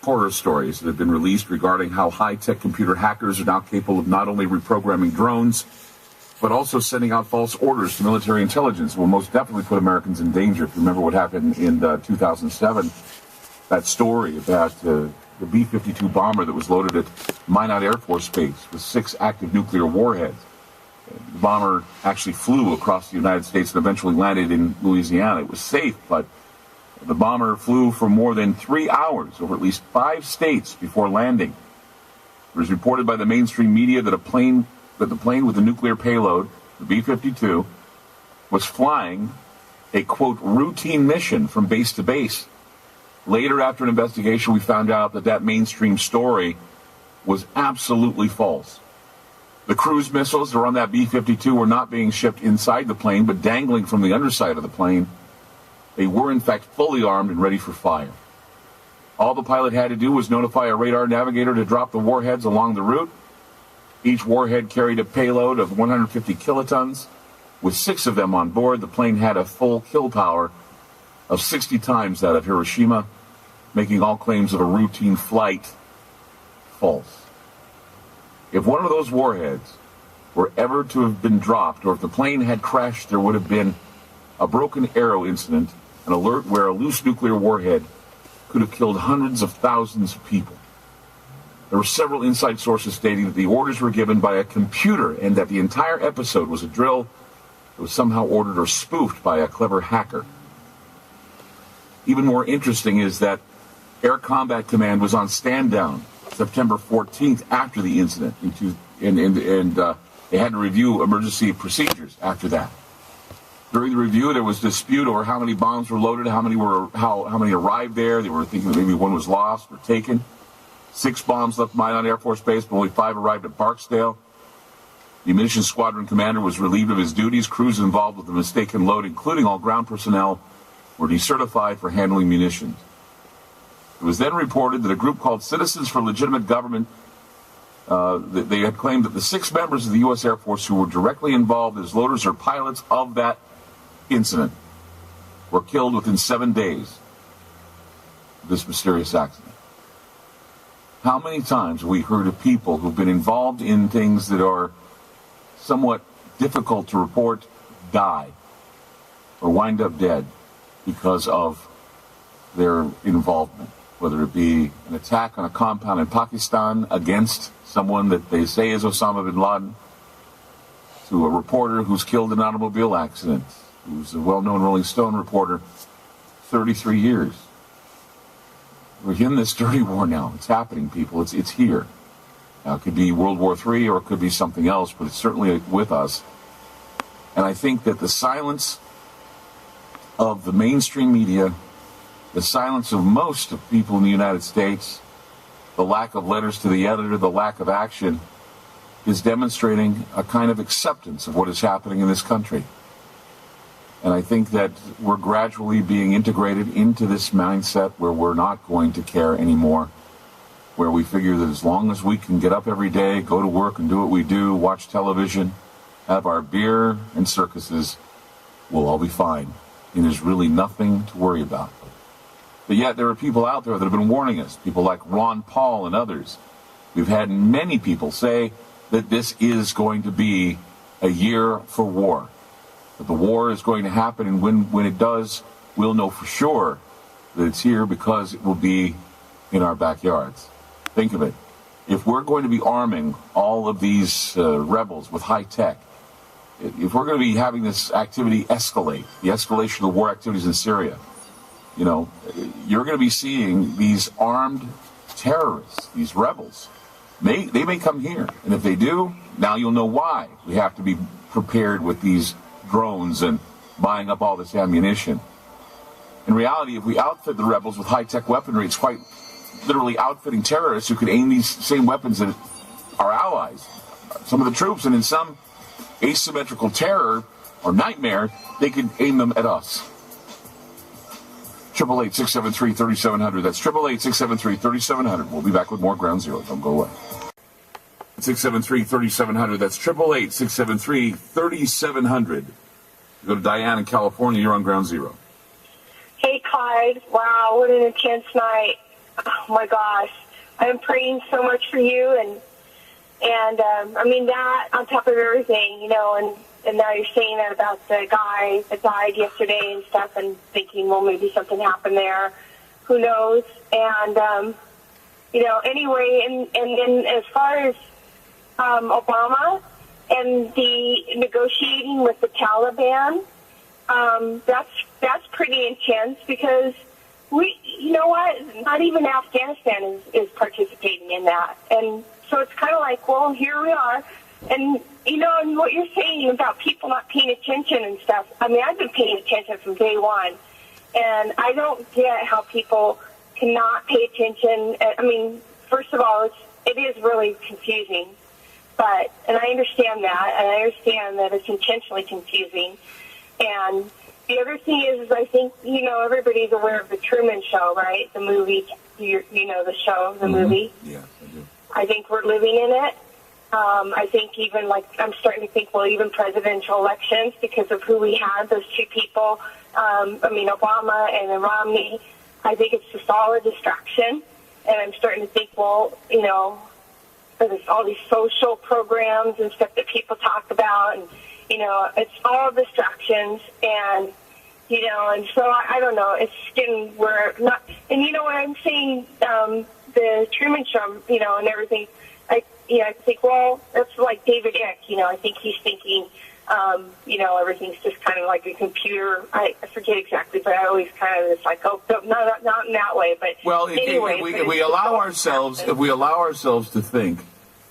horror stories that have been released regarding how high-tech computer hackers are now capable of not only reprogramming drones, but also sending out false orders to military intelligence will most definitely put Americans in danger. If you remember what happened in 2007, that story about the B-52 bomber that was loaded at Minot Air Force Base with 6 active nuclear warheads. The bomber actually flew across the United States and eventually landed in Louisiana. It was safe, but the bomber flew for more than 3 hours over at least 5 states before landing. It was reported by the mainstream media that the plane with the nuclear payload, the B-52, was flying a, quote, routine mission from base to base. Later, after an investigation, we found out that mainstream story was absolutely false. The cruise missiles that were on that B-52 were not being shipped inside the plane, but dangling from the underside of the plane. They were, in fact, fully armed and ready for fire. All the pilot had to do was notify a radar navigator to drop the warheads along the route. Each warhead carried a payload of 150 kilotons. With 6 of them on board, the plane had a full kill power of 60 times that of Hiroshima, making all claims of a routine flight false. If one of those warheads were ever to have been dropped, or if the plane had crashed, there would have been a broken arrow incident, an alert where a loose nuclear warhead could have killed hundreds of thousands of people. There were several inside sources stating that the orders were given by a computer and that the entire episode was a drill that was somehow ordered or spoofed by a clever hacker. Even more interesting is that Air Combat Command was on stand down September 14th after the incident, and they had to review emergency procedures after that. During the review, there was dispute over how many bombs were loaded, how many arrived there. They were thinking that maybe one was lost or taken. 6 bombs left Minot Air Force Base, but only 5 arrived at Barksdale. The munitions squadron commander was relieved of his duties. Crews involved with the mistaken load, including all ground personnel, were decertified for handling munitions. It was then reported that a group called Citizens for Legitimate Government, they had claimed that the 6 members of the U.S. Air Force who were directly involved as loaders or pilots of that incident were killed within 7 days of this mysterious accident. How many times have we heard of people who've been involved in things that are somewhat difficult to report die or wind up dead because of their involvement, whether it be an attack on a compound in Pakistan against someone that they say is Osama bin Laden, to a reporter who's killed in an automobile accident, who's a well-known Rolling Stone reporter, 33 years. We're in this dirty war now. It's happening, people. It's here. Now, it could be World War III or it could be something else, but it's certainly with us. And I think that the silence of the mainstream media, the silence of most of people in the United States, the lack of letters to the editor, the lack of action, is demonstrating a kind of acceptance of what is happening in this country. And I think that we're gradually being integrated into this mindset where we're not going to care anymore, where we figure that as long as we can get up every day, go to work and do what we do, watch television, have our beer and circuses, we'll all be fine. And there's really nothing to worry about. But yet there are people out there that have been warning us, people like Ron Paul and others. We've had many people say that this is going to be a year for war. That the war is going to happen, and when it does, we'll know for sure that it's here because it will be in our backyards. Think of it. If we're going to be arming all of these rebels with high tech, if we're going to be having this activity escalate, the escalation of the war activities in Syria, you know, you're going to be seeing these armed terrorists, these rebels. They may come here, and if they do, now you'll know why we have to be prepared with these drones and buying up all this ammunition. In reality, if we outfit the rebels with high-tech weaponry, it's quite literally outfitting terrorists who could aim these same weapons at our allies, some of the troops, and in some asymmetrical terror or nightmare, they could aim them at us. 888-673-3700. That's 888-673-3700. We'll be back with more Ground Zero. Don't go away. 673-3700. That's 888-673-3700. Go to Diane in California. You're on Ground Zero. Hey, Clyde. Wow, what an intense night. Oh my gosh, I'm praying so much for you, and I mean that on top of everything, you know, and now you're saying that about the guy that died yesterday and stuff, and thinking, well, maybe something happened there. Who knows? And you know, anyway, and then as far as Obama and the negotiating with the Taliban, that's pretty intense because you know what? Not even Afghanistan is participating in that, and so it's kind of like, well, here we are, and you know, and what you're saying about people not paying attention and stuff. I mean, I've been paying attention from day one, and I don't get how people cannot pay attention. I mean, first of all, it is really confusing, and I understand that, and I understand that it's intentionally confusing. And the other thing is I think, you know, everybody's aware of the Truman Show, right? The movie, you know, the show, the movie. Yeah, I do. I think we're living in it. I think even, like, I'm starting to think, well, even presidential elections, because of who we had, those two people, I mean, Obama and then Romney, I think it's just all a distraction. And I'm starting to think, well, you know, there's all these social programs and stuff that people talk about, and, you know, it's all distractions, and, you know, and so I don't know, it's getting where not, and you know what I'm saying, the Truman Show, you know, and everything, I think, well, that's like David Icke, you know, I think he's thinking, you know, everything's just kind of like a computer. I forget exactly, but I always kind of, it's like, oh, not in that way, but well, anyway. If we allow ourselves to think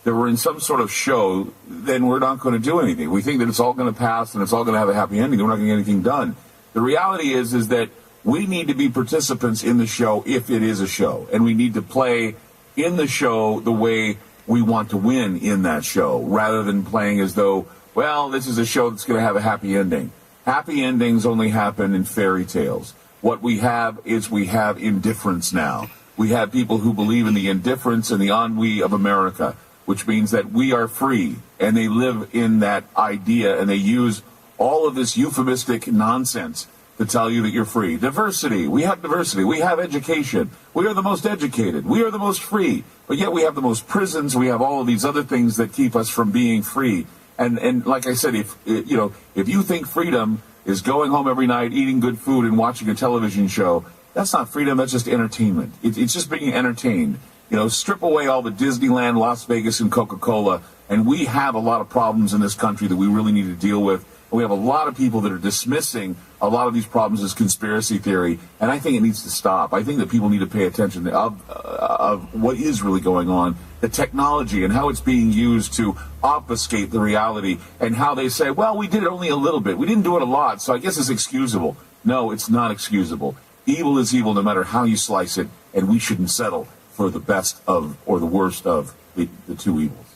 that we're in some sort of show, then we're not going to do anything. We think that it's all going to pass and it's all going to have a happy ending, and we're not going to get anything done. The reality is that we need to be participants in the show if it is a show, and we need to play in the show the way we want to win in that show, rather than playing as though, well, this is a show that's going to have a happy ending. Happy endings only happen in fairy tales. What we have indifference now. We have people who believe in the indifference and the ennui of America, which means that we are free, and they live in that idea, and they use all of this euphemistic nonsense to tell you that you're free. Diversity. We have diversity. We have education. We are the most educated. We are the most free. But yet we have the most prisons. We have all of these other things that keep us from being free. And like I said, if you think freedom is going home every night, eating good food, and watching a television show, that's not freedom. That's just entertainment. It's just being entertained. You know, strip away all the Disneyland, Las Vegas, and Coca-Cola, and we have a lot of problems in this country that we really need to deal with. And we have a lot of people that are dismissing a lot of these problems as conspiracy theory, and I think it needs to stop. I think that people need to pay attention of what is really going on, the technology and how it's being used to obfuscate the reality, and how they say, well, we did it only a little bit. We didn't do it a lot, so I guess it's excusable. No, it's not excusable. Evil is evil no matter how you slice it, and we shouldn't settle for the best of or the worst of the two evils.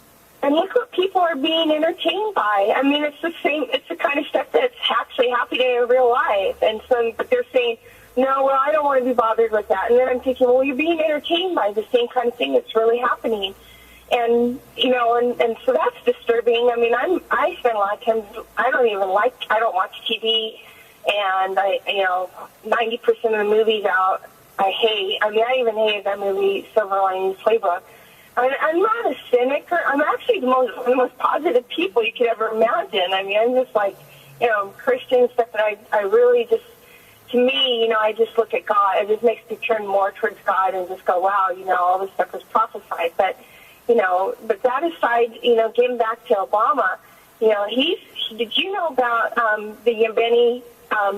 And look what people are being entertained by. I mean, it's the same. It's the kind of stuff that's actually happening in real life. And so, but they're saying, no, well, I don't want to be bothered with that. And then I'm thinking, well, you're being entertained by the same kind of thing that's really happening. And, you know, and so that's disturbing. I mean, I spend a lot of time, I don't watch TV. And 90% of the movies out, I hate. I mean, I even hated that movie, Silver Linings Playbook. I'm not a cynic. I'm actually one of the most positive people you could ever imagine. I mean, I'm just like, you know, Christian stuff, but I really just, to me, you know, I just look at God. It just makes me turn more towards God and just go, wow, you know, all this stuff was prophesied. But, you know, but that aside, you know, getting back to Obama, you know, did you know about the Yemeni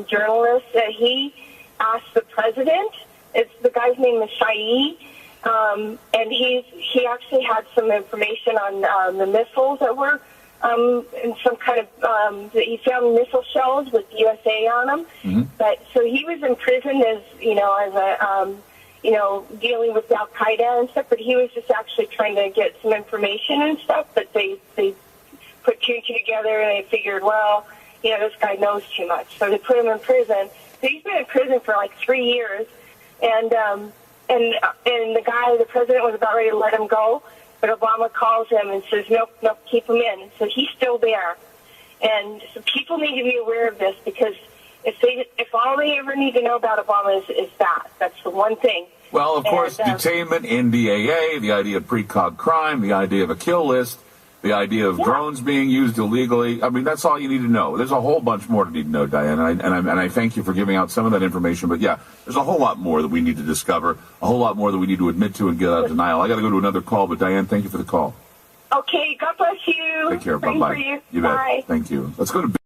journalist that he asked the president? The guy's name is Shaye. And he actually had some information on the missiles that were in some kind of he found missile shells with USA on them. Mm-hmm. But so he was imprisoned as a dealing with Al Qaeda and stuff. But he was just actually trying to get some information and stuff. But they put two and two together, and they figured, well, you know, this guy knows too much, so they put him in prison. So he's been in prison for like 3 years, and the president was about ready to let him go, but Obama calls him and says, nope, keep him in. So he's still there. And so people need to be aware of this because, If all they ever need to know about Obama is that's the one thing. Well, of course, detainment, NDAA, the idea of precog crime, the idea of a kill list, the idea of drones being used illegally. I mean, that's all you need to know. There's a whole bunch more to need to know, Diane, and I thank you for giving out some of that information. But, yeah, there's a whole lot more that we need to discover, a whole lot more that we need to admit to and get out of denial. I got to go to another call, but, Diane, thank you for the call. Okay, God bless you. Take care. Bye-bye. You. You Bye. bet. Thank you. Let's go to